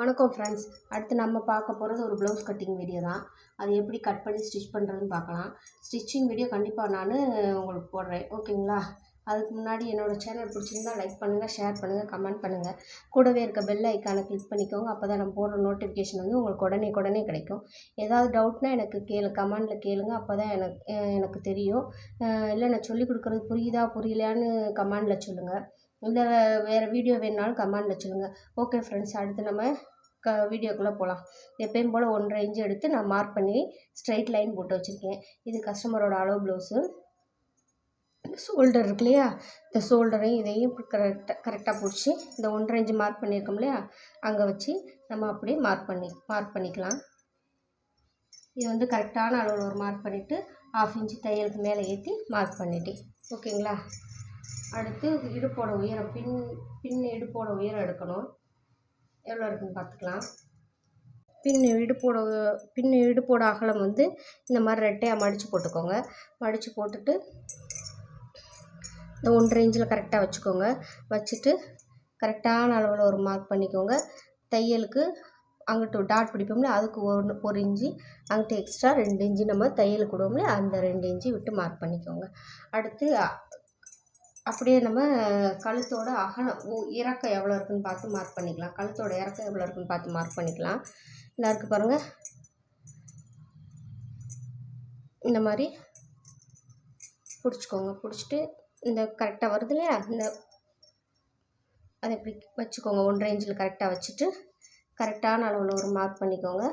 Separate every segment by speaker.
Speaker 1: வணக்கம் ஃப்ரெண்ட்ஸ். அடுத்து நம்ம பார்க்க போகிறது ஒரு ப்ளவுஸ் கட்டிங் வீடியோ தான். அது எப்படி கட் பண்ணி ஸ்டிச் பண்ணுறதுன்னு பார்க்கலாம். ஸ்டிச்சிங் வீடியோ கண்டிப்பாக நான் உங்களுக்கு போடுறேன், ஓகேங்களா? அதுக்கு முன்னாடி என்னோடய சேனல் பிடிச்சிருந்தா லைக் பண்ணுங்கள், ஷேர் பண்ணுங்கள், கமெண்ட் பண்ணுங்கள். கூடவே இருக்க பெல் ஐக்கானை கிளிக் பண்ணிக்கோங்க. அப்போ தான் நம்ம போடுற நோட்டிஃபிகேஷன் வந்து உங்களுக்கு உடனே கிடைக்கும். ஏதாவது டவுட்னால் எனக்கு கமெண்டில் கேளுங்க. அப்போ தான் எனக்கு தெரியும். இல்லை நான் சொல்லிக் கொடுக்குறது புரியுதா புரியலையான்னு கமெண்டில் சொல்லுங்கள். இல்லை வேறு வீடியோ வேணுனாலும் கமெண்டில் சொல்லுங்கள். ஓகே ஃப்ரெண்ட்ஸ், அடுத்து நம்ம வீடியோக்குள்ளே போகலாம். எப்பயும் போல் 1.5 இன்ச்சு எடுத்து நான் மார்க் பண்ணி ஸ்ட்ரைட் லைன் போட்டு வச்சுருக்கேன். இது கஸ்டமரோட அளவு ப்ளவுஸு. ஷோல்டர் இருக்கு இல்லையா, இந்த ஷோல்டரையும் இதையும் கரெக்டாக பிடிச்சி இந்த 1.5 இன்ச்சு மார்க் பண்ணியிருக்கோம் இல்லையா, அங்கே வச்சு நம்ம அப்படியே மார்க் பண்ணிக்கலாம். இது வந்து கரெக்டான அளவில் ஒரு மார்க் பண்ணிவிட்டு 1/2 இன்ச்சு தையலுக்கு மேலே ஏற்றி மார்க் பண்ணிட்டேன், ஓகேங்களா? அடுத்து இடுப்போட உயரம், பின் இடுப்போட உயரம் எடுக்கணும். எவ்வளோ இருக்குதுன்னு பார்த்துக்கலாம். பின் இடுப்போட அகலம் வந்து இந்த மாதிரி ரெட்டையாக மடித்து போட்டுக்கோங்க. மடித்து போட்டுட்டு இந்த 1.5 இன்ச்சில் கரெக்டாக வச்சுக்கோங்க. வச்சுட்டு கரெக்டான அளவில் ஒரு மார்க் பண்ணிக்கோங்க. தையலுக்கு அங்கிட்டு டாட் பிடிப்போம்ல, அதுக்கு 1 இன்ச்சு, அங்கிட்டு எக்ஸ்ட்ரா 2 இன்ச்சு நம்ம தையலுக்கு விடுவோம்ல, அந்த 2 இன்ச்சு விட்டு மார்க் பண்ணிக்கோங்க. அடுத்து அப்படியே நம்ம கழுத்தோட அகலம் இறக்கம் எவ்வளோ இருக்குதுன்னு பார்த்து மார்க் பண்ணிக்கலாம். கழுத்தோட இறக்கம் எவ்வளோ இருக்குதுன்னு பார்த்து மார்க் பண்ணிக்கலாம். இந்த இருக்குது பாருங்கள், இந்த மாதிரி பிடிச்சிக்கோங்க. பிடிச்சிட்டு இந்த கரெக்டாக வருது இல்லையா, அதை இப்படி வச்சுக்கோங்க. 1.5 இன்ச்சில் கரெக்டாக வச்சுட்டு கரெக்டான அளவில் ஒரு மார்க் பண்ணிக்கோங்க.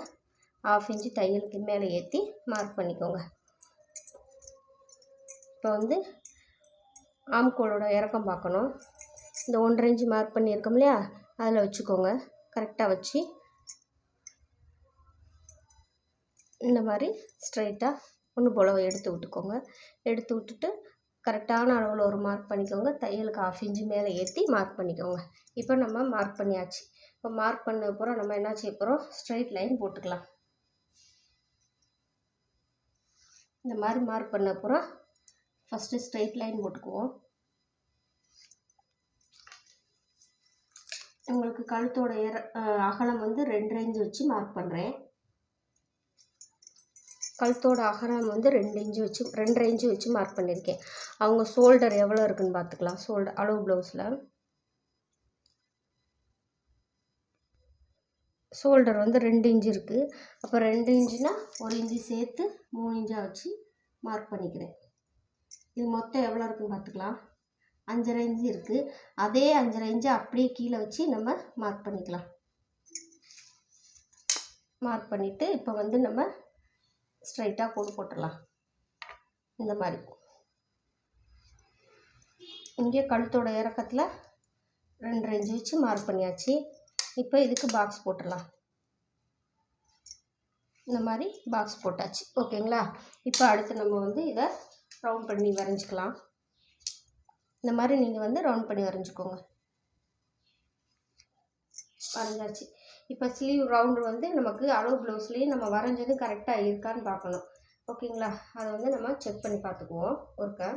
Speaker 1: 1/2 இன்ச்சு தையலுக்கு மேலே ஏற்றி மார்க் பண்ணிக்கோங்க. இப்போ வந்து ஆம்கோலோட இறக்கம் பார்க்கணும். இந்த 1.5 இன்ச்சு மார்க் பண்ணியிருக்கோம் இல்லையா, அதில் வச்சுக்கோங்க. கரெக்டாக வச்சு இந்த மாதிரி ஸ்ட்ரைட்டாக ஒன்று போல் எடுத்து விட்டுக்கோங்க. எடுத்து விட்டுட்டு கரெக்டான அளவில் ஒரு மார்க் பண்ணிக்கோங்க. தையலுக்கு 1/2 இன்ச்சு மேலே ஏற்றி மார்க் பண்ணிக்கோங்க. இப்போ நம்ம மார்க் பண்ணியாச்சு. இப்போ மார்க் பண்ண அப்புறம் நம்ம என்ன செய்ய போகிறோம், ஸ்ட்ரைட் லைன் போட்டுக்கலாம். இந்த மாதிரி மார்க் பண்ண அப்புறம் ஃபஸ்ட்டு ஸ்ட்ரைட் லைன் போட்டுக்குவோம். உங்களுக்கு கழுத்தோட அகலம் வந்து 2.5 இன்ச்சு வச்சு மார்க் பண்ணுறேன். கழுத்தோட அகலம் வந்து 2.5 இன்ச்சு வச்சு மார்க் பண்ணியிருக்கேன். அவங்க ஷோல்டர் எவ்வளோ இருக்குதுன்னு பார்த்துக்கலாம். ஷோல்டர் அளவு ப்ளவுஸில் ஷோல்டர் வந்து 2 இன்ச்சு இருக்குது. அப்போ 2 இன்ச்சுனா 1 இன்ச்சு சேர்த்து 3 இன்ச்சாக வச்சு மார்க் பண்ணிக்கிறேன். இது மொத்தம் எவ்வளோ இருக்குதுன்னு பார்த்துக்கலாம். 5.5 இன்ச்சு இருக்குது. அதே 5.5 இன்ச்சு அப்படியே கீழே வச்சு நம்ம மார்க் பண்ணிக்கலாம். மார்க் பண்ணிவிட்டு இப்போ வந்து நம்ம ஸ்ட்ரைட்டாக கோடு போட்டுடலாம். இந்த மாதிரி இங்கே கழுத்தோட இறக்கத்தில் 2.5 இன்ச்சு வச்சு மார்க் பண்ணியாச்சு. இப்போ இதுக்கு பாக்ஸ் போட்டுடலாம். இந்த மாதிரி பாக்ஸ் போட்டாச்சு, ஓகேங்களா? இப்போ அடுத்து நம்ம வந்து இதை ரவுண்ட் பண்ணி வரைஞ்சிக்கலாம். இந்த மாதிரி நீங்கள் வந்து ரவுண்ட் பண்ணி வரைஞ்சிக்கோங்க. வரைஞ்சாச்சு. இப்போ ஸ்லீவ் ரவுண்டு வந்து நமக்கு அளவு ப்ளவுஸ்லேயே நம்ம வரைஞ்சது கரெக்டாக இருக்கான்னு பார்க்கணும், ஓகேங்களா? அதை வந்து நம்ம செக் பண்ணி பார்த்துக்குவோம். ஒருக்க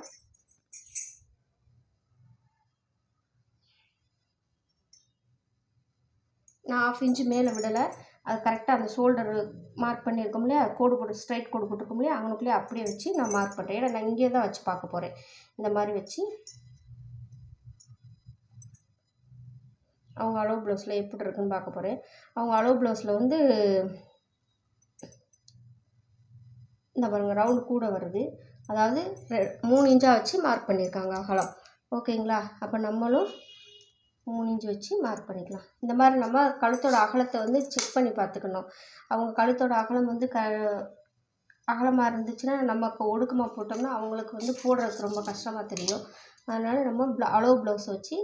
Speaker 1: நான் 1/2 இன்ச்சு மேலே விடலை. அது கரெக்டாக அந்த ஷோல்டர் மார்க் பண்ணியிருக்கோம் இல்லையா, கோடு போட்டு ஸ்ட்ரைட் கோடு போட்டிருக்கோம் இல்லையா, அவனுக்குள்ளே அப்படியே வச்சு நான் மார்க் பண்ணுறேன். ஏன்னா நான் இங்கே தான் வச்சு பார்க்க போகிறேன். இந்த மாதிரி வச்சு அவங்க அளவு ப்ளவுஸில் எப்படி இருக்குன்னு பார்க்க போகிறேன். அவங்க அளவு ப்ளவுஸில் வந்து இந்த பாருங்கள் ரவுண்டு கூட வருது. அதாவது 3 இன்ச்சாக வச்சு மார்க் பண்ணியிருக்காங்க அகலம், ஓகேங்களா? அப்போ நம்மளும் 3 இன்ச்சு வச்சு மார்க் பண்ணிக்கலாம். இந்த மாதிரி நம்ம கழுத்தோட அகலத்தை வந்து செக் பண்ணி பார்த்துக்கணும். அவங்க கழுத்தோட அகலம் வந்து அகலமாக இருந்துச்சுன்னா நமக்கு ஒடுக்கமாக போட்டோம்னா அவங்களுக்கு வந்து போடுறதுக்கு ரொம்ப கஷ்டமாக தெரியும். அதனால் நம்ம அளவு ப்ளவுஸை வச்சு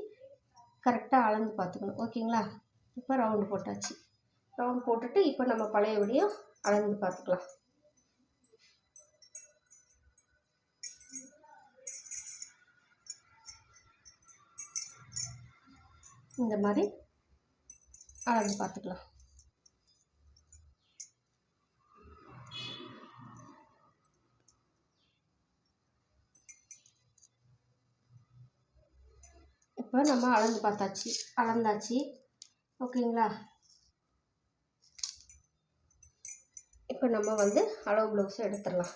Speaker 1: கரெக்டாக அளந்து பார்த்துக்கணும், ஓகேங்களா? இப்போ ரவுண்டு போட்டாச்சு. ரவுண்ட் போட்டுட்டு இப்போ நம்ம பழையபடியும் அளந்து பார்த்துக்கலாம். இந்த மாதிரி அளந்து பார்த்துக்கலாம். இப்போ நம்ம அளந்தாச்சு, ஓகேங்களா? இப்போ நம்ம வந்து அளவு ப்ளவுஸை எடுத்துடலாம்.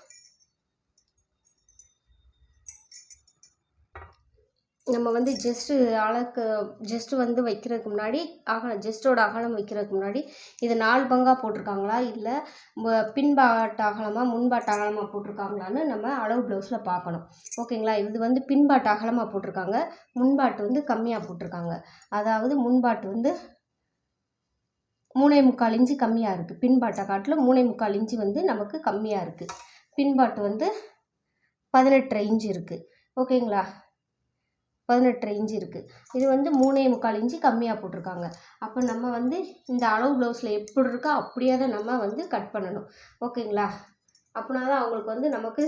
Speaker 1: நம்ம வந்து ஜஸ்ட்டு வந்து வைக்கிறதுக்கு முன்னாடி ஜஸ்ட்டோட அகலம் வைக்கிறதுக்கு முன்னாடி இது 4 பங்காக போட்டிருக்காங்களா இல்லை பின்பாட்டு அகலமாக முன்பாட்டு அகலமாக போட்டிருக்காங்களான்னு நம்ம அளவு ப்ளவுஸில் பார்க்கணும். ஓகேங்களா? இது வந்து பின்பாட்டு அகலமாக போட்டிருக்காங்க, முன்பாட்டு வந்து கம்மியாக போட்டிருக்காங்க. அதாவது முன்பாட்டு வந்து 3.25 இன்ச்சு கம்மியாக இருக்குது. பின்பாட்டை காட்டில் 3.25 இன்ச்சு வந்து நமக்கு கம்மியாக இருக்குது. பின்பாட்டு வந்து 18.5 இன்ச்சு இருக்குது. ஓகேங்களா? 18.5 இன்ச்சு இருக்குது. இது வந்து 3.25 இன்ச்சு கம்மியாக போட்டிருக்காங்க. அப்போ நம்ம வந்து இந்த அளவு ப்ளவுஸில் எப்படி இருக்கோ அப்படியே தான் நம்ம வந்து கட் பண்ணணும். ஓகேங்களா? அப்படின்னா தான் அவங்களுக்கு வந்து நமக்கு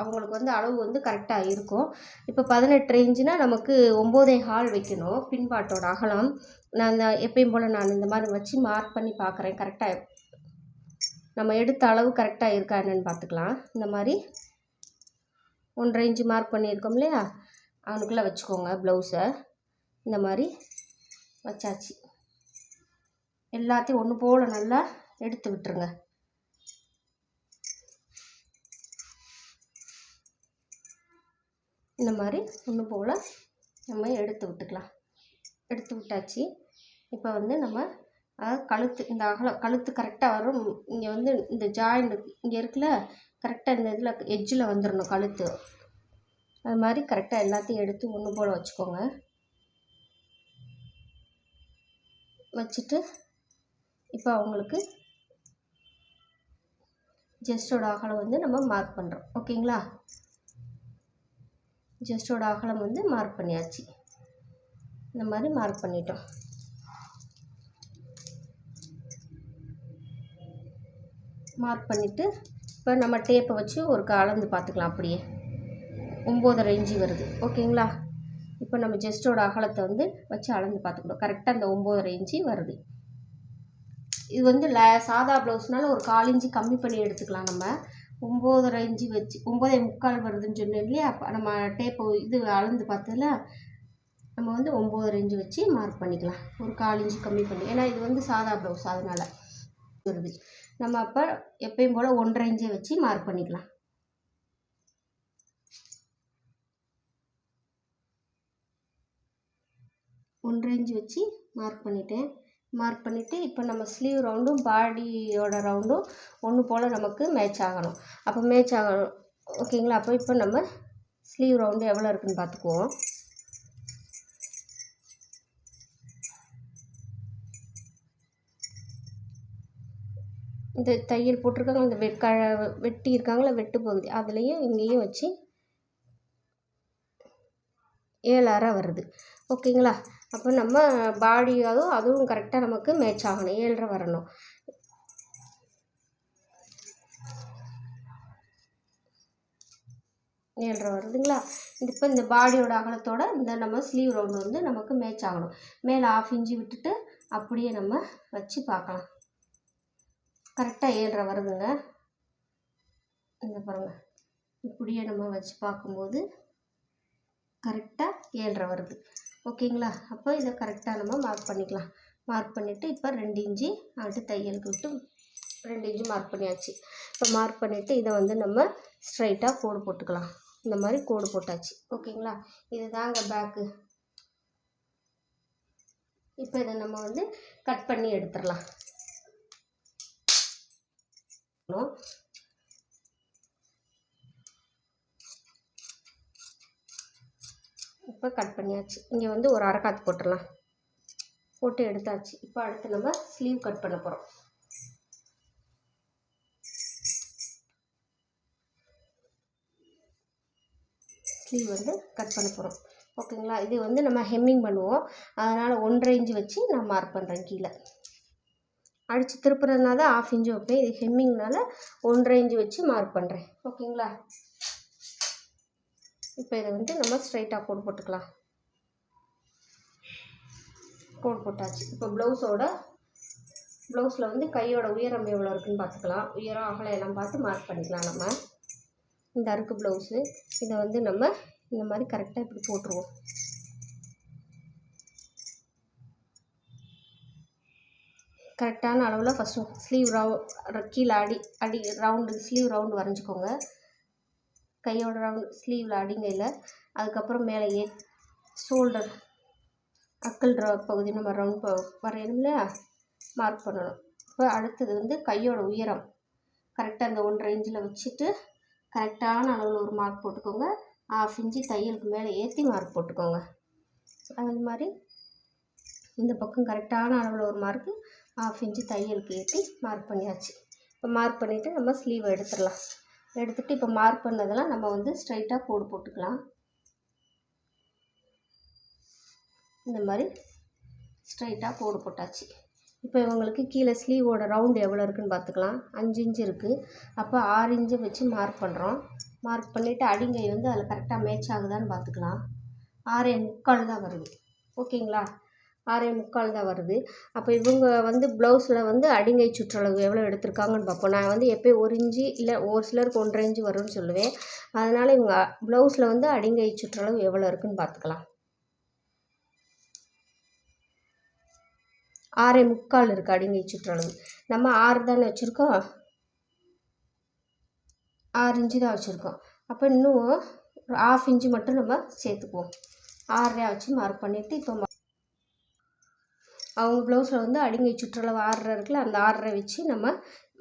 Speaker 1: அவங்களுக்கு வந்து அளவு வந்து கரெக்டாக இருக்கும். இப்போ 18.5 இன்ச்சுனா நமக்கு 9.25 வைக்கணும் பின்பாட்டோட அகலம். நான் எப்பயும் போல் நான் இந்த மாதிரி வச்சு மார்க் பண்ணி பார்க்குறேன். கரெக்டாக நம்ம எடுத்த அளவு கரெக்டாக இருக்கா என்னென்னு பார்த்துக்கலாம். இந்த மாதிரி 1.5 இன்ச்சு மார்க் பண்ணியிருக்கோம் இல்லையா, அவனுக்குள்ளே வச்சுக்கோங்க ப்ளவுஸை. இந்த மாதிரி வச்சாச்சு. எல்லாத்தையும் ஒன்று போல் நல்லா எடுத்து விட்டுருங்க. இந்த மாதிரி ஒன்று போல் நம்ம எடுத்து விட்டுக்கலாம். எடுத்து விட்டாச்சு. இப்போ வந்து நம்ம கழுத்து இந்த கழுத்து கரெக்டாக வரும். இங்கே வந்து இந்த ஜாயிண்ட் இங்கே இருக்குல்ல, கரெக்டாக இந்த இதில் எட்ஜில் வந்துடணும் கழுத்து. அது மாதிரி கரெக்டாக எல்லாத்தையும் எடுத்து ஒன்று போல் வச்சுக்கோங்க. வச்சுட்டு இப்போ அவங்களுக்கு ஜஸ்டோட அகலம் வந்து நம்ம மார்க் பண்ணுறோம். ஓகேங்களா? ஜஸ்டோட அகலம் வந்து மார்க் பண்ணியாச்சு. இந்த மாதிரி மார்க் பண்ணிட்டோம். மார்க் பண்ணிவிட்டு இப்போ நம்ம டேப்பை வச்சு ஒரு அளந்து பார்த்துக்கலாம். அப்படியே 9.5 இன்ச்சு வருது. ஓகேங்களா? இப்போ நம்ம ஜஸ்டோட அகலத்தை வந்து வச்சு அளந்து பார்த்துக்கணும். கரெக்டாக அந்த 9.5 இன்ச்சு வருது. இது வந்து சாதா ப்ளவுஸ்னால ஒரு 1/4 இன்ச்சு கம்மி பண்ணி எடுத்துக்கலாம். நம்ம 9.5 இன்ச்சு வச்சு 9.25 வருதுன்னு சொன்னோம் இல்லையா, நம்ம டேப்பு இது அளந்து பார்த்ததில் நம்ம வந்து 9.5 இன்ச்சு வச்சு மார்க் பண்ணிக்கலாம். ஒரு 1/4 இன்ச்சு கம்மி பண்ணி, ஏன்னா இது வந்து சாதா ப்ளவுஸ் அதனால் வருது. நம்ம அப்போ எப்பயும் போல் 1.5 இன்ச்சை வச்சு மார்க் பண்ணிக்கலாம். ஒன்றரை இன்ச்சு வச்சு மார்க் பண்ணிட்டேன். மார்க் பண்ணிவிட்டு இப்போ நம்ம ஸ்லீவ் ரவுண்டும் பாடியோட ரவுண்டும் ஒன்று போல் நமக்கு மேட்ச் ஆகணும். அப்போ மேட்ச் ஆகணும். ஓகேங்களா? அப்போ இப்போ நம்ம ஸ்லீவ் ரவுண்டு எவ்வளோ இருக்குதுன்னு பார்த்துக்குவோம். இந்த தையல் போட்டிருக்காங்க, இந்த வெட்டி இருக்காங்களா வெட்டு பகுதி, அதுலேயும் இங்கேயும் வச்சு 7.5 வருது. ஓகேங்களா? அப்போ நம்ம அதுவும் கரெக்டாக நமக்கு மேட்ச் ஆகணும். 7.5 வரணும். வருதுங்களா? இப்போ இந்த பாடியோட அகலத்தோட இந்த நம்ம ஸ்லீவ் ரவுண்டு வந்து நமக்கு மேட்ச் ஆகணும். மேலே 1/2 இன்ச்சு விட்டுட்டு அப்படியே நம்ம வச்சு பார்க்கலாம். கரெக்டாக 7.5 வருதுங்க. இந்த பாருங்கள், இப்படியே நம்ம வச்சு பார்க்கும்போது கரெக்டாக 7.5 வருது. ஓகேங்களா? அப்போ இதை கரெக்டாக நம்ம மார்க் பண்ணிக்கலாம். மார்க் பண்ணிவிட்டு இப்போ 2 இன்ச்சு அடுத்து தையலுக்கு விட்டு 2 இன்ச்சு மார்க் பண்ணியாச்சு. இப்போ மார்க் பண்ணிவிட்டு இதை வந்து நம்ம ஸ்ட்ரைட்டாக கோடு போட்டுக்கலாம். இந்த மாதிரி கோடு போட்டாச்சு. ஓகேங்களா? இது தாங்க பேக்கு. இப்போ இதை நம்ம வந்து கட் பண்ணி எடுத்துடலாம். இப்போ கட் பண்ணியாச்சு. இங்கே வந்து ஒரு அரைக்காத்து போட்டுடலாம். போட்டு எடுத்தாச்சு. இப்போ அடுத்து நம்ம ஸ்லீவ் கட் பண்ண போகிறோம். ஸ்லீவ் வந்து கட் பண்ண போகிறோம். ஓகேங்களா? இது வந்து நம்ம ஹெம்மிங் பண்ணுவோம். அதனால் 1.5 இன்ச்சு வச்சு நான் மார்க் பண்ணுறேன். கீழே அடித்து திருப்புறதுனால தான் 1/2 இன்ச்சு வைப்பேன். இது ஹெம்மிங்னால 1.5 இன்ச்சு வச்சு மார்க் பண்ணுறேன். ஓகேங்களா? இப்போ இதை வந்து நம்ம ஸ்ட்ரைட்டாக கோடு போட்டுக்கலாம். கோடு போட்டாச்சு. இப்போ ப்ளவுஸில் வந்து கையோட உயரம் எவ்வளோ இருக்குதுன்னு பார்த்துக்கலாம். உயரம் அகலம் எல்லாம் பார்த்து மார்க் பண்ணிக்கலாம். நம்ம இந்த அருக்கு ப்ளவுஸு இதை வந்து நம்ம இந்த மாதிரி கரெக்டாக இப்படி போட்டுருவோம். கரெக்டான அளவில் ஃபஸ்ட்டு ஸ்லீவ் கீழே அடி ரவுண்டு ஸ்லீவ் ரவுண்டு வரைஞ்சிக்கோங்க. கையோட ரவுண்டு ஸ்லீவில் அடிங்கையில். அதுக்கப்புறம் மேலே ஷோல்டர் அக்கல் பகுதி நம்ம ரவுண்ட் வரையணும் இல்லையா, மார்க் பண்ணணும். இப்போ அடுத்தது வந்து கையோட உயரம் கரெக்டாக அந்த 1.5 இன்ச்சில் வச்சுட்டு கரெக்டான அளவில் ஒரு மார்க் போட்டுக்கோங்க. 1/2 இன்ச்சு தையலுக்கு மேலே ஏற்றி மார்க் போட்டுக்கோங்க. அது மாதிரி இந்த பக்கம் கரெக்டான அளவில் ஒரு மார்க்கு 1/2 இன்ச்சு தையலுக்கு ஏற்றி மார்க் பண்ணியாச்சு. இப்போ மார்க் பண்ணிவிட்டு நம்ம ஸ்லீவை எடுத்துடலாம். எடுத்துகிட்டு இப்போ மார்க் பண்ணதெல்லாம் நம்ம வந்து ஸ்ட்ரைட்டாக கோடு போட்டுக்கலாம். இந்த மாதிரி ஸ்ட்ரைட்டாக கோடு போட்டாச்சு. இப்போ இவங்களுக்கு கீழே ஸ்லீவோட ரவுண்டு எவ்வளோ இருக்குதுன்னு பார்த்துக்கலாம். 5 இன்ச்சு இருக்குது. அப்போ 6 இன்ச்சை வச்சு மார்க் பண்ணுறோம். மார்க் பண்ணிவிட்டு அடிங்கை வந்து அதில் கரெக்டாக மேட்ச் ஆகுதான்னு பார்த்துக்கலாம். 6.75 தான் வருது. ஓகேங்களா, 6.75 தான் வருது. அப்போ இவங்க வந்து ப்ளவுஸில் வந்து அடிங்கை சுற்றளவு எவ்வளோ எடுத்திருக்காங்கன்னு பார்ப்போம். நான் வந்து எப்போயும் 1 இன்ச்சு இல்லை ஒரு சிலருக்கு 1.5 இன்ச்சு வரும்னு சொல்லுவேன். அதனால் இவங்க ப்ளவுஸில் வந்து அடிங்கை சுற்றளவு எவ்வளோ இருக்குதுன்னு பார்த்துக்கலாம். 6.75 இருக்குது அடிங்கை சுற்றளவு. நம்ம 6 தானே வச்சுருக்கோம், 6 இன்ச்சு தான் வச்சுருக்கோம். அப்போ இன்னும் ஒரு 1/2 இன்ச்சு மட்டும் நம்ம சேர்த்துக்குவோம். 6.5 வச்சு மார்க் பண்ணிவிட்டு இப்போ அவங்க ப்ளவுஸில் வந்து அடிங்கை சுற்றளவு 6.5 இருக்குல்ல, அந்த 6.5 வச்சு நம்ம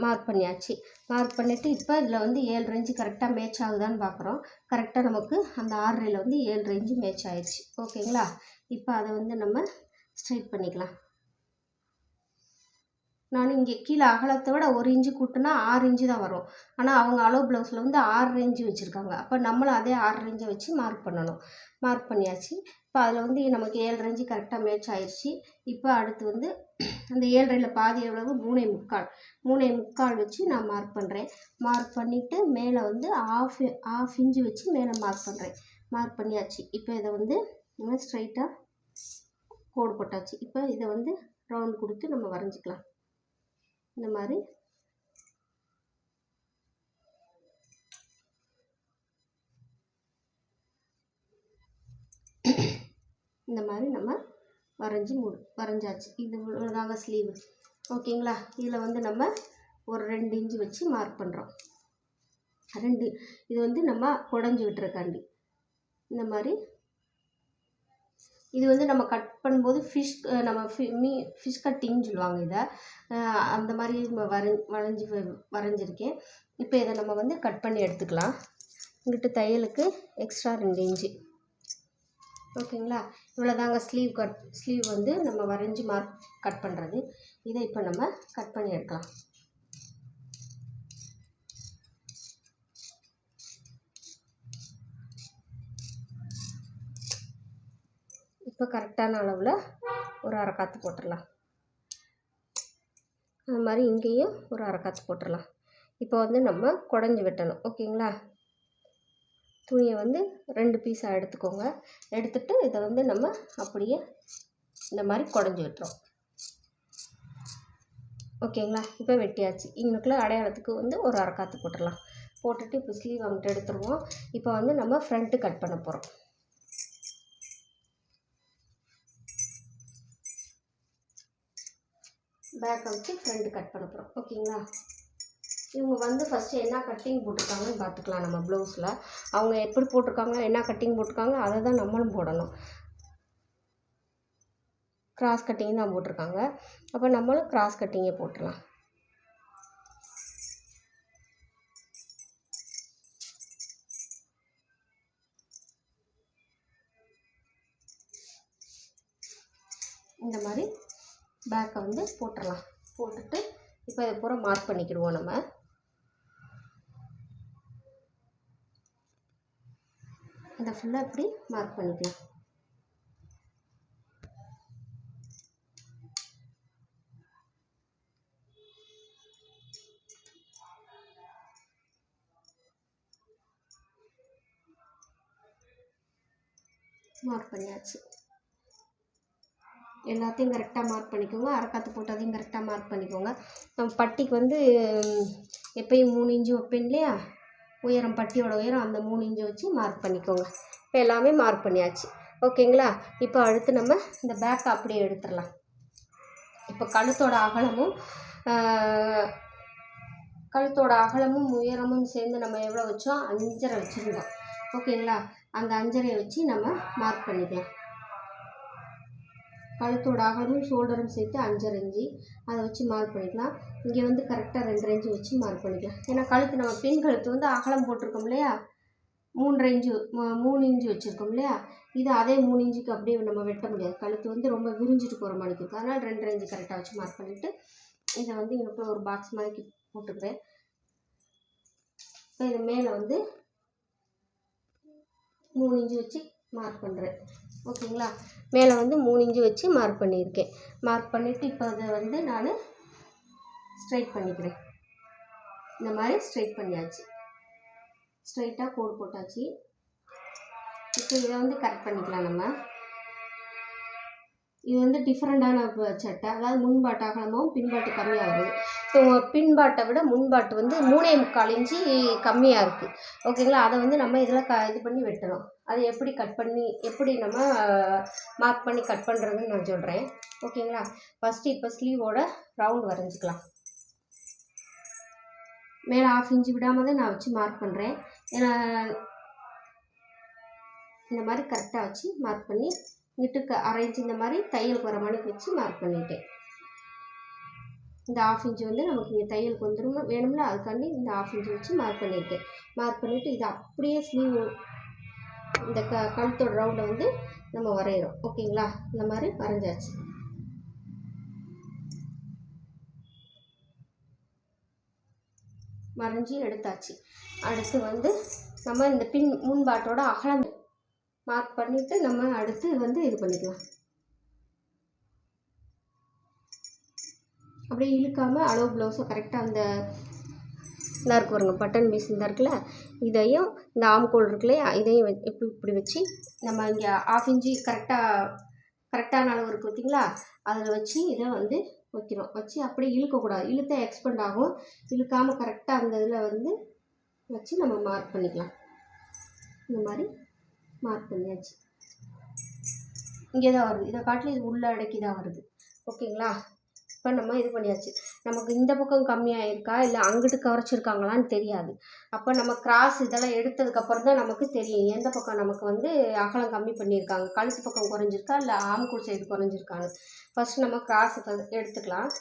Speaker 1: மார்க் பண்ணியாச்சு. மார்க் பண்ணிவிட்டு இப்போ இதில் வந்து 7.5 இன்ச்சு கரெக்டாக மேட்ச் ஆகுதான்னு பார்க்குறோம். கரெக்டாக நமக்கு அந்த 6.5ல் வந்து 7.5 இன்ச்சு மேட்ச் ஆயிடுச்சு. ஓகேங்களா, இப்போ அதை வந்து நம்ம ஸ்ட்ரைட் பண்ணிக்கலாம். நான் இங்கே கீழே அகலத்தை விட 1 இன்ச்சு கூட்டினா 6 இன்ச்சு தான் வரும். ஆனால் அவங்க அளவு ப்ளவுஸில் வந்து 6.5 இன்ச்சு வச்சுருக்காங்க. அப்போ நம்மளும் அதே 6.5 இன்ச்சை வச்சு மார்க் பண்ணணும். மார்க் பண்ணியாச்சு. இப்போ அதில் வந்து நமக்கு 7.5 இன்ச்சு கரெக்டாக மேட்ச் ஆயிடுச்சு. இப்போ அடுத்து வந்து அந்த 7.5ல் பாதி எவ்வளவு, 3.75 வச்சு நான் மார்க் பண்ணுறேன். மார்க் பண்ணிவிட்டு மேலே வந்து 1/2 இன்ச்சு வச்சு மேலே மார்க் பண்ணுறேன். மார்க் பண்ணியாச்சு. இப்போ இதை வந்து நம்ம ஸ்ட்ரைட்டாக கோடு போட்டாச்சு. இப்போ இதை வந்து ரவுண்ட் கொடுத்து நம்ம வரைஞ்சிக்கலாம். இந்த மாதிரி நம்ம வரைஞ்சாச்சு. இது இவ்வளோதாங்க ஸ்லீவு. ஓகேங்களா, இதில் வந்து நம்ம ஒரு 2 இன்ச்சு வச்சு மார்க் பண்ணுறோம். இது வந்து நம்ம குடஞ்சி விட்டுறக்காண்டி. இந்த மாதிரி இது வந்து நம்ம கட் பண்ணும்போது ஃபிஷ் கட்டிங்னு சொல்லுவாங்க இதை. அந்த மாதிரி வரைஞ்சிருக்கேன். இப்போ இதை நம்ம வந்து கட் பண்ணி எடுத்துக்கலாம். இங்கிட்டு தையலுக்கு எக்ஸ்ட்ரா 2 இன்ச்சு. ஓகேங்களா, இவ்வளோதாங்க ஸ்லீவ் வந்து நம்ம வரைஞ்சி மார்க் கட் பண்ணுறது. இதை இப்போ நம்ம கட் பண்ணி எடுக்கலாம். இப்போ கரெக்டான அளவில் ஒரு அரை காற்று போட்டுடலாம். அது மாதிரி இங்கேயும் ஒரு அரை காற்று போட்டுடலாம். இப்போ வந்து நம்ம குடஞ்சி வெட்டணும். ஓகேங்களா, துணியை வந்து 2 பீஸாக எடுத்துக்கோங்க. எடுத்துகிட்டு இதை வந்து நம்ம அப்படியே இந்த மாதிரி குடஞ்சி வெட்டுறோம். ஓகேங்களா, இப்போ வெட்டியாச்சு. இங்கனுக்குள்ள அடையாளத்துக்கு வந்து ஒரு அரை காற்று போட்டுடலாம். போட்டுட்டு இப்போ ஸ்லீவ் அங்கிட்டு எடுத்துருவோம். இப்போ வந்து நம்ம ஃப்ரண்ட்டு கட் பண்ண போகிறோம். பேக்கை வச்சு ஃப்ரண்ட்டு கட் பண்ண போகிறோம். ஓகேங்களா, இவங்க வந்து ஃபஸ்ட்டு என்ன கட்டிங் போட்டிருக்காங்கன்னு பார்த்துக்கலாம். நம்ம ப்ளவுஸில் அவங்க எப்படி போட்டிருக்காங்க, என்ன கட்டிங் போட்டிருக்காங்க, அதை தான் நம்மளும் போடணும். கிராஸ் கட்டிங் தான் போட்டிருக்காங்க. அப்போ நம்மளும் கிராஸ் கட்டிங்கே போட்டுடலாம். இந்த மாதிரி பேக்கை வந்து போட்டுடலாம். போட்டுட்டு இப்போ இதை பூரா மார்க் பண்ணிக்கிடுவோம். நம்ம இதை ஃபுல்லாக இப்படி மார்க் பண்ணிக்கலாம். மார்க் பண்ணியாச்சு. எல்லாத்தையும் கரெக்டாக மார்க் பண்ணிக்கோங்க. அரைக்காத்து போட்டதையும் கரெக்டாக மார்க் பண்ணிக்கோங்க. நம்ம பட்டிக்கு வந்து எப்பயும் 3 இன்ச்சு வைப்பேன் இல்லையா, உயரம் பட்டியோட உயரம் அந்த 3 இன்ச்சு வச்சு மார்க் பண்ணிக்கோங்க. இப்போ எல்லாமே மார்க் பண்ணியாச்சு. ஓகேங்களா, இப்போ அடுத்து நம்ம இந்த பேக்கை அப்படியே எடுத்துடலாம். இப்போ கழுத்தோட அகலமும் உயரமும் சேர்ந்து நம்ம எவ்வளோ வச்சோம், 5.5 வச்சுருந்தோம். ஓகேங்களா, அந்த 5.5 வச்சு நம்ம மார்க் பண்ணிக்கலாம். கழுத்தோட அகலமும் ஷோல்டரும் சேர்த்து 5.5 இன்ச்சு, அதை வச்சு மார்க் பண்ணிக்கலாம். இங்கே வந்து கரெக்டாக 2.5 இன்ச்சு வச்சு மார்க் பண்ணிக்கலாம். ஏன்னா கழுத்து நம்ம பின் கழுத்து வந்து அகலம் போட்டிருக்கோம் இல்லையா, 3 இன்ச்சு வச்சுருக்கோம் இல்லையா, இது அதே 3 இன்ச்சுக்கு அப்படியே நம்ம வெட்ட முடியாது. கழுத்து வந்து ரொம்ப விரிஞ்சிட்டு போகிற மாதிரி இருக்கும். அதனால் 2.5 இன்ச்சு கரெக்டாக வச்சு மார்க் பண்ணிவிட்டு இதை வந்து இங்கே ஒரு பாக்ஸ் மாதிரி போட்டுக்கிறேன். இப்போ இது மேலே வந்து 3 இன்ச்சு வச்சு மார்க் பண்ணுறேன். ஓகேங்களா, மேலே வந்து 3 இன்ச்சு வச்சு மார்க் பண்ணியிருக்கேன். மார்க் பண்ணிவிட்டு இப்போ அதை வந்து நான் ஸ்ட்ரைட் பண்ணிக்கிறேன். இந்த மாதிரி ஸ்ட்ரைட் பண்ணியாச்சு, ஸ்ட்ரைட்டாக கோடு போட்டாச்சு. இப்போ இதை வந்து கரெக்ட் பண்ணிக்கலாம். நம்ம இது வந்து டிஃப்ரெண்ட்டான சட்டை, அதாவது முன்பாட்டு அகலமாகவும் பின்பாட்டு கம்மியாக வருது. ஸோ பின்பாட்டை விட முன்பாட்டு வந்து 3.25 இன்ச்சு கம்மியாக இருக்குது. ஓகேங்களா, அதை வந்து நம்ம இதில் இது பண்ணி வெட்டணும். அதை எப்படி நம்ம மார்க் பண்ணி கட் பண்ணுறதுன்னு நான் சொல்கிறேன். ஓகேங்களா, ஃபஸ்ட்டு இப்போ ஸ்லீவோட ரவுண்ட் வரைஞ்சிக்கலாம். மேலே 1/2 இன்ச்சு விடாமல் தான் நான் வச்சு மார்க் பண்ணுறேன். ஏன்னா இந்த மாதிரி கரெக்டாக வச்சு மார்க் பண்ணி இங்கிட்டு 1/2 இன்ச்சு இந்த மாதிரி தையலுக்கு வர மாதிரி வச்சு மார்க் பண்ணிட்டேன். இந்த 1/2 இன்ச்சு வந்து நமக்கு இங்கே தையலுக்கு வந்துடும் வேணும்ல, அதுக்காண்டி இந்த 1/2 இன்ச்சு வச்சு மார்க் பண்ணியிருக்கேன். மார்க் பண்ணிவிட்டு இதை அப்படியே ஸ்லீவ் இந்த கழுத்தோட ரவுண்டை வந்து நம்ம வரைகிறோம். ஓகேங்களா, இந்த மாதிரி வரைஞ்சாச்சு. வரைஞ்சி எடுத்தாச்சு. அடுத்து வந்து நம்ம இந்த முன்பாட்டோட அகலம் மார்க் பண்ணிவிட்டு நம்ம அடுத்து வந்து இது பண்ணிக்கலாம். அப்படியே இழுக்காமல் அளவு ப்ளவுஸை கரெக்டாக அந்த இந்த இருக்கு பாருங்க, பட்டன் பீஸ் இந்த இருக்குல்ல, இதையும் இந்த ஆம்கோல் இருக்கு இல்லையா, இதையும் இப்படி வச்சு நம்ம இங்கே 1/2 இன்ச்சு கரெக்டான அளவு இருக்குது பார்த்தீங்களா, அதில் வச்சு இதை வந்து வைக்கிறோம். வச்சு அப்படியே இழுக்கக்கூடாது, இழுத்தா எக்ஸ்பெண்ட் ஆகும். இழுக்காமல் கரெக்டாக அந்த இதில் வந்து வச்சு நம்ம மார்க் பண்ணிக்கலாம். இந்த மாதிரி மார்க் பண்ணியாச்சு. இங்கே தான் வருது, இதை காட்டில் இது உள்ள அடக்கி தான் வருது. ஓகேங்களா, இப்போ நம்ம இது பண்ணியாச்சு. நமக்கு இந்த பக்கம் கம்மியாக இருக்கா இல்லை அங்கிட்டு குறைச்சிருக்காங்களான்னு தெரியாது. அப்போ நம்ம கிராஸ் இதெல்லாம் எடுத்ததுக்கப்புறம் தான் நமக்கு தெரியும் எந்த பக்கம் நமக்கு வந்து அகலம் கம்மி பண்ணியிருக்காங்க, கழுத்து பக்கம் குறைஞ்சிருக்கா இல்லை ஆம்கூல் சைடு குறைஞ்சிருக்கான்னு. ஃபஸ்ட்டு நம்ம கிராஸ் எடுத்துக்கலாம்.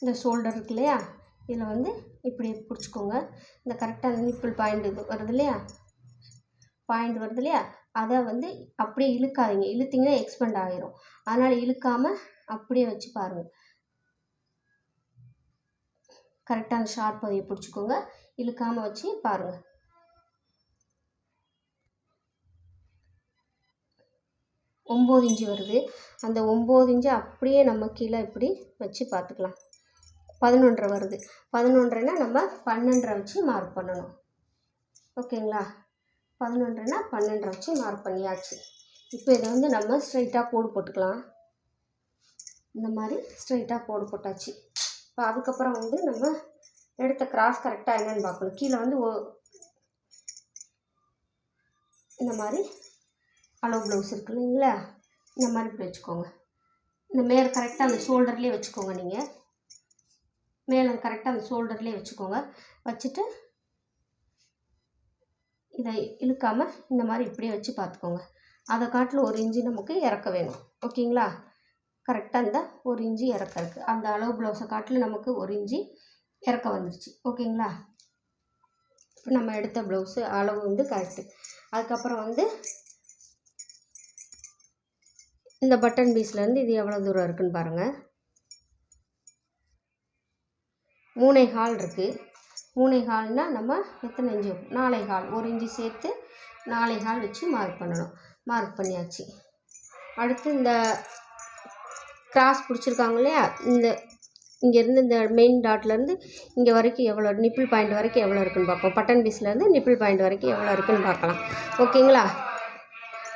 Speaker 1: இந்த ஷோல்டர் இருக்கு இல்லையா, இதில் வந்து இப்படி பிடிச்சிக்கோங்க. இந்த கரெக்டாக அந்த நிப்பிள் பாயிண்ட் இது வருது இல்லையா, அதை வந்து அப்படியே இழுக்காதீங்க. இழுத்திங்கன்னா எக்ஸ்பெண்ட் ஆகிரும். அதனால் இழுக்காமல் அப்படியே வச்சு பாருங்கள். கரெக்டாக அந்த ஷார்ப் பகுதியை பிடிச்சிக்கோங்க, இழுக்காமல் வச்சு பாருங்கள். ஒம்பது இன்ச்சு வருது. அந்த 9 இன்ச்சு அப்படியே நம்ம கீழே இப்படி வச்சு பார்த்துக்கலாம். 11.5 வருது. 11.5னா நம்ம 12.5 வச்சு மார்க் பண்ணணும். ஓகேங்களா, 11.5னா 12.5 வச்சு மார்க் பண்ணியாச்சு. இப்போ இதை வந்து நம்ம ஸ்ட்ரைட்டாக கோடு போட்டுக்கலாம். இந்த மாதிரி ஸ்ட்ரைட்டாக கோடு போட்டாச்சு. இப்போ அதுக்கப்புறம் வந்து நம்ம எடுத்த கிராஸ் கரெக்டாக என்னென்னு பார்க்கணும். கீழே வந்து இந்த மாதிரி அளவு ப்ளவுஸ் இருக்கு இல்லைங்களா, இந்த மாதிரி இப்படி வச்சுக்கோங்க. இந்த மேலே கரெக்டாக அந்த ஷோல்டர்லேயே வச்சுக்கோங்க. நீங்கள் மேலே கரெக்டாக அந்த ஷோல்டர்லேயே வச்சுக்கோங்க. வச்சுட்டு இதை இழுக்காமல் இந்த மாதிரி இப்படியே வச்சு பார்த்துக்கோங்க. அதை காட்டில் 1 இன்ச்சு நமக்கு இறக்க வேணும். ஓகேங்களா, கரெக்டாக இந்த 1 இன்ச்சு இறக்க இருக்குது. அந்த அளவு ப்ளவுஸை காட்டில் நமக்கு 1 இன்ச்சு இறக்க வந்துடுச்சு. ஓகேங்களா, இப்போ நம்ம எடுத்த ப்ளவுஸு அளவு வந்து கரெக்டு. அதுக்கப்புறம் வந்து இந்த பட்டன் பீஸ்லேருந்து இது எவ்வளோ தூரம் இருக்குதுன்னு பாருங்கள். 3.25 இருக்குது. 3.25னா நம்ம எத்தனை இன்ச்சு, 4.25, 1 இன்ச்சு சேர்த்து 4.25 வச்சு மார்க் பண்ணணும். மார்க் பண்ணியாச்சு. அடுத்து இந்த கிராஸ் பிடிச்சிருக்காங்க இல்லையா, இங்கேருந்து இந்த மெயின் டாட்லேருந்து இங்கே வரைக்கும் எவ்வளோ நிப்பிள் பாயிண்ட் வரைக்கும் எவ்வளோ இருக்குதுன்னு பார்ப்போம். பட்டன் பீஸ்லேருந்து நிப்பிள் பாயிண்ட் வரைக்கும் எவ்வளோ இருக்குதுன்னு பார்க்கலாம். ஓகேங்களா,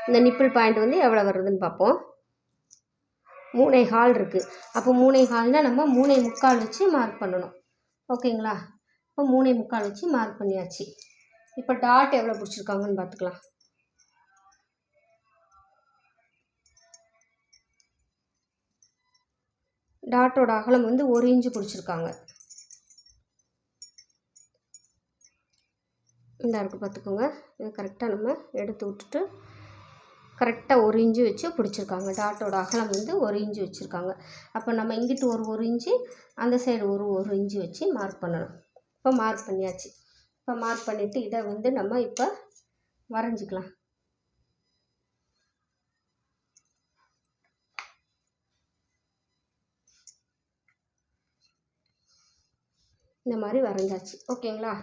Speaker 1: இந்த நிப்பிள் பாயிண்ட் வந்து எவ்வளோ வருதுன்னு பார்ப்போம். 3.25 இருக்குது. அப்போ 3.25னா நம்ம 3.25 வச்சு மார்க் பண்ணணும். ஓகேங்களா, இப்போ 3.25 வச்சு மார்க் பண்ணியாச்சு. இப்போ டாட் எவ்வளோ பிடிச்சிருக்காங்கன்னு பார்த்துக்கலாம். டாட்டோட அகலம் வந்து 1 இன்ச்சு பிடிச்சிருக்காங்க. இந்த இருக்குது பார்த்துக்கோங்க. இது கரெக்டாக நம்ம எடுத்து விட்டுட்டு கரெக்டாக 1 இன்ச்சு வச்சு பிடிச்சிருக்காங்க. டாட்டோட அகலம் வந்து 1 இன்ச்சு வச்சுருக்காங்க. அப்போ நம்ம இங்கிட்டு ஒரு இன்ச்சு, அந்த சைடு ஒரு இன்ச்சு வச்சு மார்க் பண்ணணும். இப்போ மார்க் பண்ணியாச்சு. இப்போ மார்க் பண்ணிவிட்டு இதை வந்து நம்ம இப்போ வரைஞ்சிக்கலாம். இந்த மாதிரி வரைஞ்சாச்சு. ஓகேங்களா?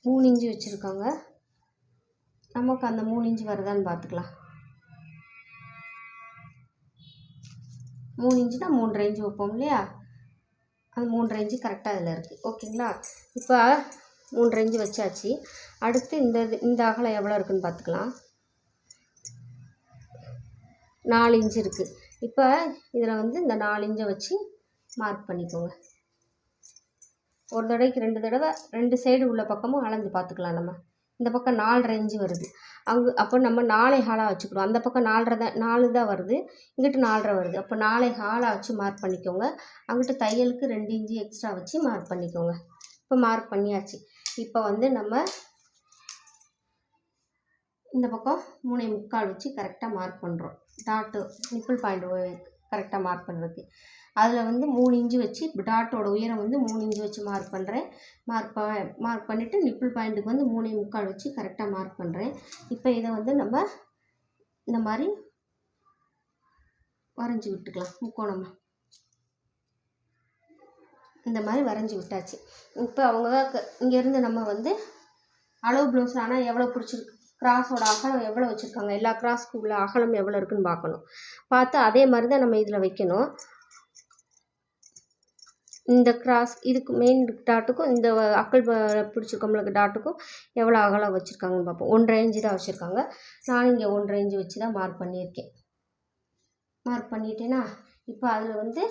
Speaker 1: மூணு இன்ச்சு வச்சுருக்காங்க. நமக்கு அந்த 3 இன்ச்சு வருதான்னு பார்த்துக்கலாம். 3 இன்ச்சுனா 3.5 இன்ச்சு வைப்போம் இல்லையா? அந்த 3.5 இன்ச்சு கரெக்டாக அதில் இருக்குது. ஓகேங்களா? இப்போ 3.5 இன்ச்சு வச்சாச்சு. அடுத்து இந்த அகலம் எவ்வளோ இருக்குதுன்னு பார்த்துக்கலாம். 4 இன்ச்சு இருக்குது. இப்போ இதில் வந்து இந்த 4 இன்ச்சை வச்சு மார்க் பண்ணிக்கோங்க. ஒரு தடவைக்கு 2 தடவை 2 சைடு உள்ள பக்கமும் அளந்து பார்த்துக்கலாம். நம்ம இந்த பக்கம் 4.5 இன்ச்சு வருது. அப்போ நம்ம 4.25 வச்சுக்கணும். அந்த பக்கம் 4 தான் வருது, இங்கிட்டு 4.5 வருது. அப்போ 4.25 வச்சு மார்க் பண்ணிக்கோங்க. அங்கிட்டு தையலுக்கு 2 இன்ச்சு எக்ஸ்ட்ரா வச்சு மார்க் பண்ணிக்கோங்க. இப்போ மார்க் பண்ணியாச்சு. இப்போ வந்து நம்ம இந்த பக்கம் 3.25 வச்சு கரெக்டாக மார்க் பண்ணுறோம். டாட்டு நிப்பிள் பாயிண்ட் கரெக்டாக மார்க் பண்ணுறதுக்கு அதில் வந்து 3 இன்ச்சு வச்சு டாட்டோட உயரம் வந்து 3 இன்ச்சு வச்சு மார்க் பண்ணுறேன். மார்க் பண்ணிவிட்டு நிப்பிள் பாயிண்ட்டுக்கு வந்து 3.25 வச்சு கரெக்டாக மார்க் பண்ணுறேன். இப்போ இதை வந்து நம்ம இந்த மாதிரி வரைஞ்சி விட்டுக்கலாம். முக்கோணமாக இந்த மாதிரி வரைஞ்சி விட்டாச்சு. இப்போ அவங்க இங்கேருந்து நம்ம வந்து அளவு ப்ளவுஸ் ஆனால் எவ்வளோ பிடிச்சிருக்கு, கிராஸோட அகலம் எவ்வளோ வச்சுருக்காங்க, எல்லா கிராஸ்க்கு உள்ள அகலம் எவ்வளோ இருக்குதுன்னு பார்க்கணும். பார்த்து அதே மாதிரி தான் நம்ம இதில் வைக்கணும். இந்த கிராஸ் இதுக்கு மெயின் டாட்டுக்கும் இந்த அக்கல் பிடிச்சிருக்கோம்ல டாட்டுக்கும் எவ்வளோ அகலம் வச்சுருக்காங்கன்னு பார்ப்போம். 1.5 இன்ச்சு தான் வச்சுருக்காங்க. நான் இங்கே 1.5 இன்ச்சு வச்சு தான் மார்க் பண்ணியிருக்கேன். மார்க் பண்ணிட்டேன்னா இப்போ அதில் வந்து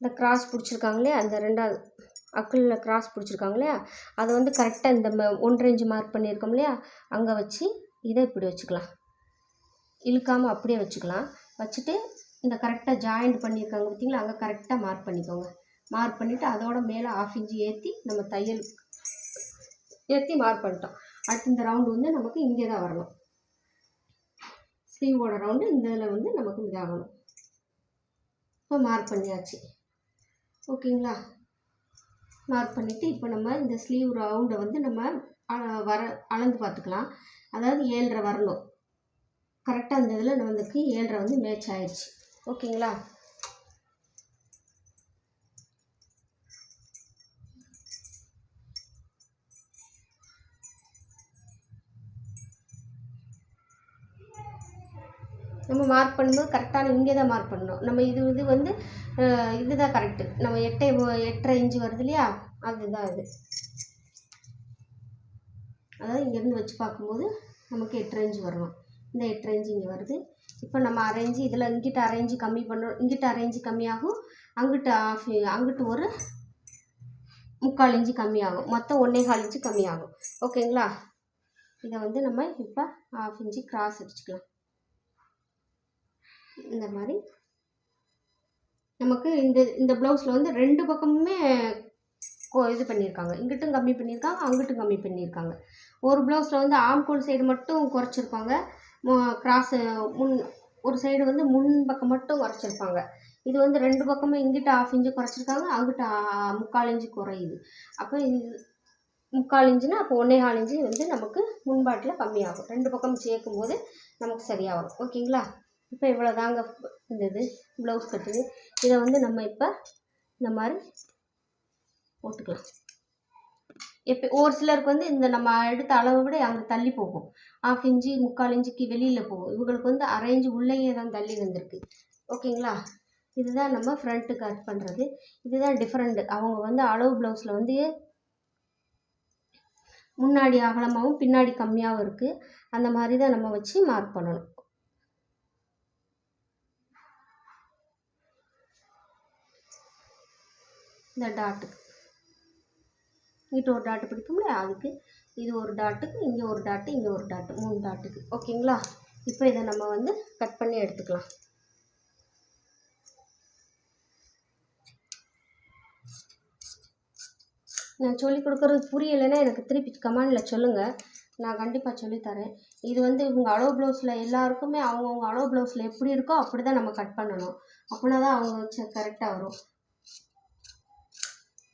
Speaker 1: இந்த கிராஸ் பிடிச்சிருக்காங்களே, அந்த 2வது அக்கலில் கிராஸ் பிடிச்சிருக்காங்க இல்லையா, அதை வந்து கரெக்டாக இந்த 1.5 இன்ச்சு மார்க் பண்ணியிருக்கோம் இல்லையா, அங்கே வச்சு இதை இப்படி வச்சுக்கலாம். இழுக்காமல் அப்படியே வச்சுக்கலாம். வச்சுட்டு இந்த கரெக்டாக ஜாயிண்ட் பண்ணியிருக்காங்க பார்த்தீங்களா, அங்கே கரெக்டாக மார்க் பண்ணிக்கோங்க. மார்க் பண்ணிவிட்டு அதோட மேலே 1/2 இன்ச்சு ஏற்றி நம்ம தையல் ஏற்றி மார்க் பண்ணிட்டோம். அடுத்து இந்த ரவுண்டு வந்து நமக்கு இங்கே தான் வரணும். ஸ்லீவோட ரவுண்டு இந்த இதில் வந்து நமக்கு இதாகணும். இப்போ மார்க் பண்ணியாச்சு. ஓகேங்களா? மார்க் பண்ணிவிட்டு இப்போ நம்ம இந்த ஸ்லீவ் ரவுண்டை வந்து நம்ம அளந்து பார்த்துக்கலாம். அதாவது 7.5 வரணும். கரெக்டாக அந்த இதில் நமக்கு 7.5 வந்து மேட்ச் ஆயிடுச்சு. ஓகேங்களா? நம்ம மார்க் பண்ணும்போது கரெக்டான இங்கே தான் மார்க் பண்ணணும். நம்ம இது வந்து இதுதான் கரெக்டு. நம்ம 8.5 இன்ச்சு வருது இல்லையா, அதுதான் இது. அதாவது இங்கேருந்து வச்சு பார்க்கும்போது நமக்கு 8.5 இன்ச்சு வரணும். இந்த 8.5 இன்ச்சு இங்கே வருது. இப்போ நம்ம அரேஞ்சு இதில் இங்கிட்ட அரேஞ்சு கம்மி பண்ணுறோம். இங்கிட்ட அரேஞ்சு கம்மியாகும், அங்கிட்ட அங்கிட்டு ஒரு 3/4 இன்ச்சு கம்மியாகும். மொத்தம் 1.25 இன்ச்சு கம்மியாகும். ஓகேங்களா? இதை வந்து நம்ம இப்போ 1/2 இன்ச்சு கிராஸ் அடிச்சுக்கலாம். இந்த மாதிரி நமக்கு இந்த ப்ளவுஸில் வந்து 2 பக்கமுமே இது பண்ணியிருக்காங்க. இங்கிட்டும் கம்மி பண்ணியிருக்காங்க, அங்கிட்டும் கம்மி பண்ணியிருக்காங்க. ஒரு ப்ளவுஸில் வந்து ஆம்கோல் சைடு மட்டும் குறைச்சிருப்பாங்க. கிராஸு ஒரு சைடு வந்து முன் பக்கம் மட்டும் குறைச்சிருப்பாங்க. இது வந்து 2 பக்கமும் இங்கிட்ட 1/2 இன்ச்சு குறைச்சிருக்காங்க, அங்கிட்ட 3/4 இன்ச்சு குறையுது. அப்போ இது 3/4 இன்ச்சுனா அப்போ 1.25 இன்ச்சு வந்து நமக்கு முன்பாட்டில் கம்மியாகும். 2 பக்கம் சேர்க்கும்போது நமக்கு சரியாக வரும். ஓகேங்களா? இப்போ இவ்வளோ தாங்க இந்த ப்ளவுஸ் கட்டுது. இதை வந்து நம்ம இப்போ இந்த மாதிரி போட்டுக்கலாம். இப்போ ஒரு சிலருக்கு வந்து இந்த நம்ம எடுத்த அளவை விட அங்கே தள்ளி போகும். 1/2 இன்ச்சு 3/4 இன்ச்சுக்கு வெளியில் போகும். இவங்களுக்கு வந்து அரை இன்ச்சு உள்ளேயே தான் தள்ளி வந்திருக்கு. ஓகேங்களா? இதுதான் நம்ம ஃப்ரண்ட்டு கட் பண்ணுறது. இதுதான் டிஃப்ரெண்ட்டு. அவங்க வந்து அளவு ப்ளவுஸில் வந்து முன்னாடி அகலமாகவும் பின்னாடி கம்மியாகவும் இருக்குது. அந்த மாதிரி தான் நம்ம வச்சு மார்க் பண்ணணும். இந்த டாட்டுக்கு இங்கிட்ட ஒரு டாட்டு பிடிக்கும்ல, அதுக்கு இது ஒரு டாட்டுக்கு, இங்கே ஒரு டாட்டு, இங்கே ஒரு டாட்டு, 3 டாட்டுக்கு. ஓகேங்களா? இப்போ இதை நம்ம வந்து கட் பண்ணி எடுத்துக்கலாம். நான் சொல்லிக் கொடுக்குறது புரியலைன்னா எனக்கு திருப்பி கமெண்டில் சொல்லுங்கள், நான் கண்டிப்பாக சொல்லித்தரேன். இது வந்து இவங்க அளவு ப்ளவுஸில் எல்லாருக்குமே அவங்கவுங்க அளவு ப்ளவுஸில் எப்படி இருக்கோ அப்படி தான் நம்ம கட் பண்ணணும். அப்படின்னா தான் அவங்க வச்சு கரெக்டாக வரும்.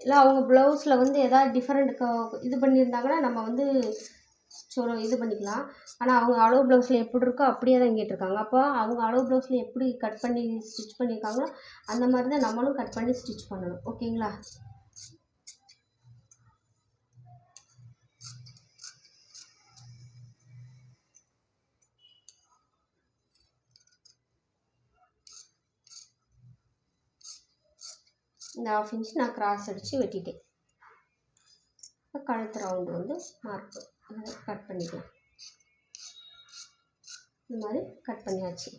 Speaker 1: இல்லை அவங்க ப்ளவுஸில் வந்து எதாவது டிஃப்ரெண்ட் இது பண்ணியிருந்தாங்கன்னா நம்ம வந்து இது பண்ணிக்கலாம். ஆனால் அவங்க அளவு ப்ளவுஸில் எப்படி இருக்கோ அப்படியே தான் கேட்டிருக்காங்க. அப்போ அவங்க அளவு ப்ளவுஸில் எப்படி கட் பண்ணி ஸ்டிச் பண்ணியிருக்காங்களோ அந்த மாதிரி தான் நம்மளும் கட் பண்ணி ஸ்டிச் பண்ணணும். ஓகேங்களா? இந்த 1/2 இன்ச் நான் கிராஸ் அடித்து வெட்டிட்டேன். இப்போ கழுத்து ரவுண்டு வந்து மார்க்கு கட் பண்ணிக்கலாம். இந்த மாதிரி கட் பண்ணியாச்சு.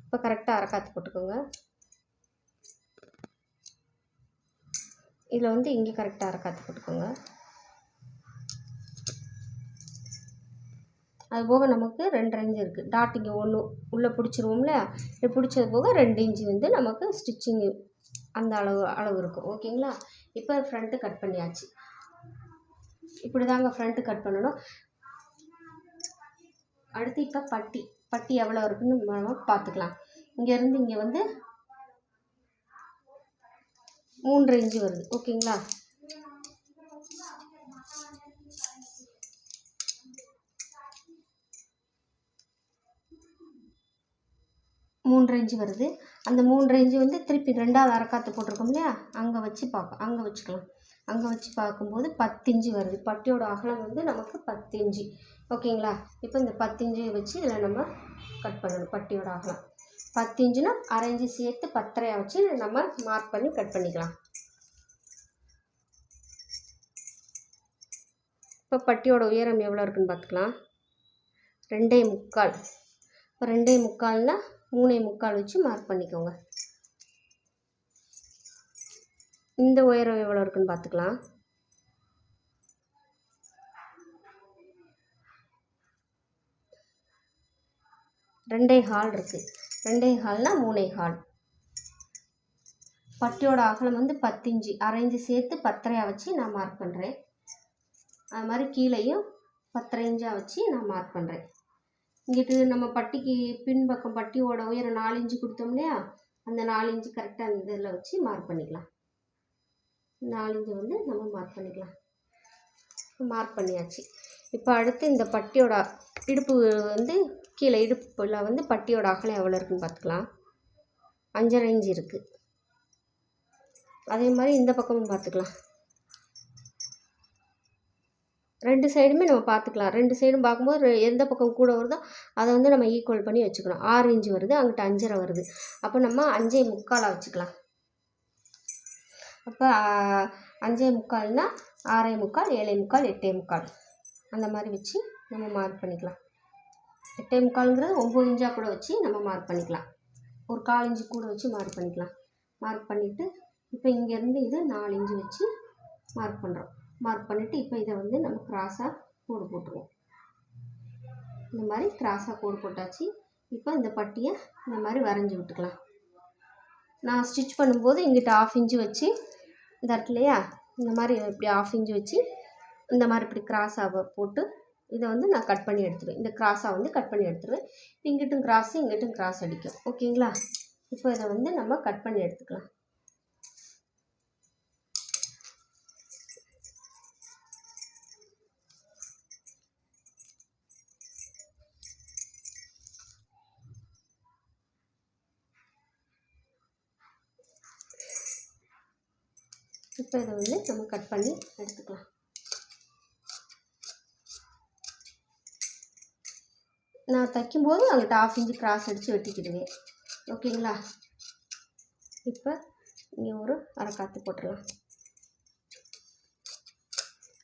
Speaker 1: இப்போ கரெக்டாக அரைக்காத்து போட்டுக்கோங்க. இதில் வந்து இங்கே கரெக்டாக அரைக்காத்து போட்டுக்கோங்க. அதுபோக நமக்கு 2 இன்ச்சு இருக்குது. டாட் இங்கே 1 உள்ளே பிடிச்சிருவோம்ல, இது பிடிச்சது போக 2 இன்ச்சு வந்து நமக்கு ஸ்டிச்சிங்கு அந்த அளவு இருக்கும். ஓகேங்களா? இப்போ ஃப்ரண்ட்டு கட் பண்ணியாச்சு. இப்படி தாங்க ஃப்ரண்ட்டு கட் பண்ணணும். அடுத்து இப்போ பட்டி எவ்வளோ இருக்குன்னு நம்ம பார்த்துக்கலாம். இங்கேருந்து இங்கே வந்து 3 இன்ச்சு வருது. ஓகேங்களா? இன்ச்சு வருது. அந்த 3 இன்ச்சு வந்து திருப்பி 2வது அரைக்காத்து போட்டிருக்கோம் இல்லையா, அங்கே வச்சுக்கலாம். அங்கே வச்சு பார்க்கும்போது 10 இன்ச்சு வருது. பட்டியோட அகலம் வந்து நமக்கு 10 இன்ச்சு. ஓகேங்களா? இப்போ இந்த 10 இன்ச்சை வச்சு இதில் நம்ம கட் பண்ணணும். பட்டியோட அகலம் 10 இன்ச்சுனா 1/2 இன்ச்சு சேர்த்து 10.5 வச்சு நம்ம மார்க் பண்ணி கட் பண்ணிக்கலாம். இப்போ பட்டியோட உயரம் எவ்வளோ இருக்குன்னு பார்த்துக்கலாம். 2.25. இப்போ 2.25னா 3.25 வச்சு மார்க் பண்ணிக்கோங்க. இந்த உயரம் எவ்வளோ இருக்குன்னு பார்த்துக்கலாம். 2.25 இருக்குது. 2.25னா 3.25. பட்டியோட அகலம் வந்து 10 இன்ச்சு, 1/2 இன்ச்சு சேர்த்து 10.5 வச்சு நான் மார்க் பண்ணுறேன். அது மாதிரி கீழேயும் 10.5 இன்ச்சாக வச்சு நான் மார்க் பண்ணுறேன். இங்கிட்டு நம்ம பட்டிக்கு பின்பக்கம் பட்டியோட உயரம் 4 இன்ச்சு கொடுத்தோம் இல்லையா, அந்த 4 இன்ச்சு கரெக்டாக அந்த இதில் வச்சு மார்க் பண்ணிக்கலாம். 4 இன்ச்சு வந்து நம்ம மார்க் பண்ணிக்கலாம். மார்க் பண்ணியாச்சு. இப்போ அடுத்து இந்த பட்டியோட இடுப்பு வந்து கீழே இடுப்பில் வந்து பட்டியோட அகலம் எவ்வளோ இருக்குன்னு பார்த்துக்கலாம். 5.5 இன்ச்சு இருக்குது. அதே மாதிரி இந்த பக்கமும் பார்த்துக்கலாம். 2 சைடுமே நம்ம பார்த்துக்கலாம். 2 சைடும் பார்க்கும்போது எந்த பக்கம் கூட வருதோ அதை வந்து நம்ம ஈக்குவல் பண்ணி வச்சுக்கணும். 6 இன்ச்சு வருது, அங்கிட்ட 5.5 வருது. அப்போ நம்ம 5.25 வச்சுக்கலாம். அப்போ 5.25னா 6.25, 7.25, 8.25 அந்த மாதிரி வச்சு நம்ம மார்க் பண்ணிக்கலாம். 8.25ங்கிறது 9 இன்ச்சாக கூட வச்சு நம்ம மார்க் பண்ணிக்கலாம். ஒரு 1/4 இன்ச்சு கூட வச்சு மார்க் பண்ணிக்கலாம். மார்க் பண்ணிவிட்டு இப்போ இங்கேருந்து இது 4 இன்ச்சு வச்சு மார்க் பண்ணுறோம். மார்க் பண்ணிவிட்டு இப்போ இதை வந்து நம்ம கிராஸாக கோடு போட்டுருவோம். இந்த மாதிரி கிராஸாக கோடு போட்டாச்சு. இப்போ இந்த பட்டியை இந்த மாதிரி வரைஞ்சி விட்டுக்கலாம். நான் ஸ்டிச் பண்ணும்போது இங்கிட்ட 1/2 இன்ச்சு வச்சு இந்த இடத்துலையா இந்த மாதிரி இப்படி 1/2 இன்ச்சு வச்சு இந்த மாதிரி இப்படி கிராஸாக போட்டு இதை வந்து நான் கட் பண்ணி எடுத்துருவேன். இந்த கிராஸாக வந்து கட் பண்ணி எடுத்துருவேன். இங்கிட்டும் கிராஸ் அடிக்கும். ஓகேங்களா? இப்போ இதை வந்து நம்ம கட் பண்ணி எடுத்துக்கலாம். இப்போ இதை வந்து நம்ம கட் பண்ணி எடுத்துக்கலாம். நான் தைக்கும்போது அங்கிட்ட 1/2 இன்ச்சு கிராஸ் அடித்து வெட்டிக்கிடுவேன். ஓகேங்களா? இப்போ இங்கே ஒரு அரைக்காத்து போட்டுடலாம்.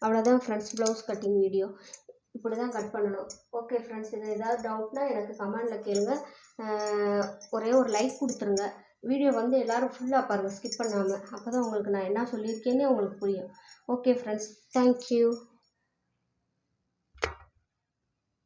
Speaker 1: அவ்வளோதான் ஃப்ரெண்ட்ஸ், ப்ளவுஸ் கட்டிங் வீடியோ. இப்படி தான் கட் பண்ணணும். ஓகே ஃப்ரெண்ட்ஸ், இது ஏதாவது டவுட்னா எனக்கு கமெண்டில் கேளுங்க. ஒரே ஒரு லைக் கொடுத்துருங்க. வீடியோ வந்து எல்லோரும் ஃபுல்லாக பாருங்கள், ஸ்கிப் பண்ணாமல். அப்போ தான் உங்களுக்கு நான் என்ன சொல்லியிருக்கேன்னு உங்களுக்கு புரியும். Okay friends, thank you.